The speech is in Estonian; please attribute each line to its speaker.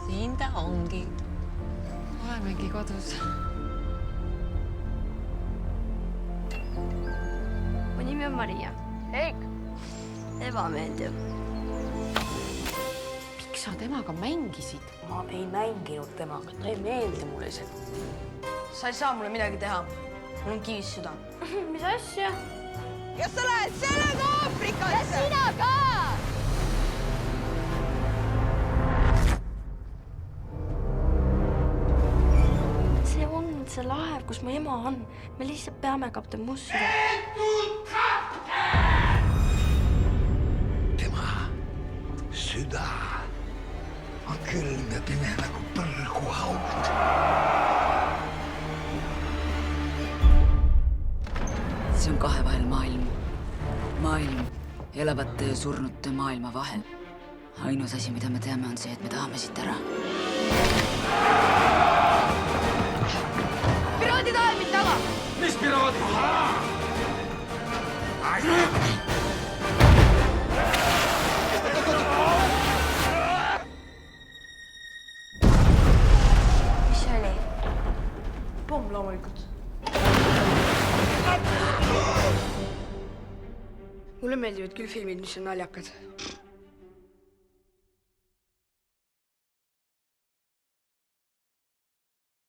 Speaker 1: siin ta ongi.
Speaker 2: Olemegi kodus.
Speaker 3: Mu nimi on Maria.
Speaker 1: Eik!
Speaker 3: Ebameeldiv.
Speaker 2: Miks sa temaga mängisid?
Speaker 1: Ma ei mänginud temaga, ta ei meeldi mulle isegi.
Speaker 3: Sa ei saa mulle midagi teha. Mul on kivis süda. Mis asja?
Speaker 1: Kas sa lähed sellega Aafrikasse?
Speaker 3: Ja sina ka! See on see laev, kus mu ema on. Me lihtsalt peame kapten Mussi.
Speaker 4: Tema süda on külm ja pime nagu põlguhaud.
Speaker 5: See on kahe vahel maailm. Maailm elavate ja surnute maailma vahel. Ainus asi, mida me teame, on see, et me tahame siit ära.
Speaker 3: Piraadid aemid taga!
Speaker 4: Mis piraadid?
Speaker 3: Mis see oli? Pomm loomulikult. Mulle meeldivad küll filmid, mis on naljakad.